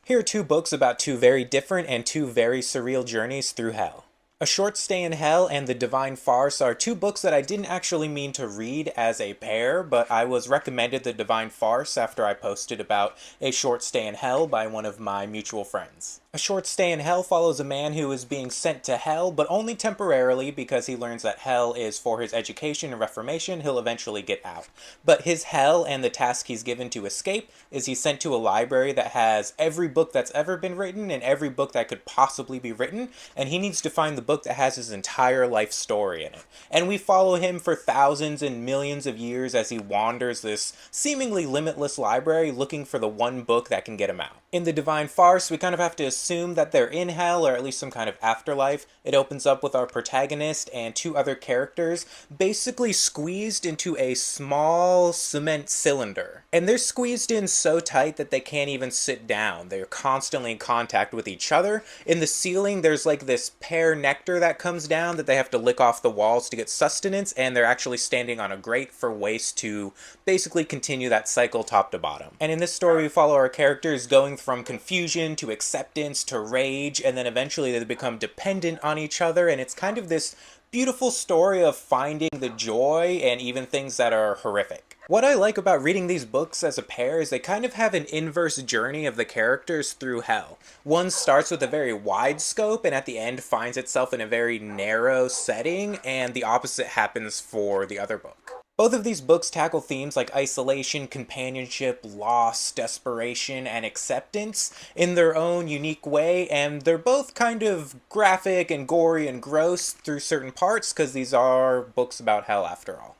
Here are two books about two very different and two very surreal journeys through hell. A Short Stay in Hell and The Divine Farce are two books that I didn't actually mean to read as a pair, but I was recommended The Divine Farce after I posted about A Short Stay in Hell by one of my mutual friends. A Short Stay in Hell follows a man who is being sent to hell, but only temporarily because he learns that hell is for his education and reformation. He'll eventually get out. But his hell and the task he's given to escape is he's sent to a library that has every book that's ever been written and every book that could possibly be written, and he needs to find the book that has his entire life story in it. And we follow him for thousands and millions of years as he wanders this seemingly limitless library looking for the one book that can get him out. In The Divine Farce, we kind of have to assume that they're in hell or at least some kind of afterlife. It opens up with our protagonist and two other characters basically squeezed into a small cement cylinder. And they're squeezed in so tight that they can't even sit down. They're constantly in contact with each other. In the ceiling, there's like this pear nectar that comes down that they have to lick off the walls to get sustenance, and they're actually standing on a grate for waste to basically continue that cycle top to bottom. And in this story, we follow our characters going from confusion to acceptance to rage, and then eventually they become dependent on each other, and it's kind of this beautiful story of finding the joy and even things that are horrific. What I like about reading these books as a pair is they kind of have an inverse journey of the characters through hell. One starts with a very wide scope and at the end finds itself in a very narrow setting, and the opposite happens for the other book. Both of these books tackle themes like isolation, companionship, loss, desperation, and acceptance in their own unique way, and they're both kind of graphic and gory and gross through certain parts because these are books about hell after all.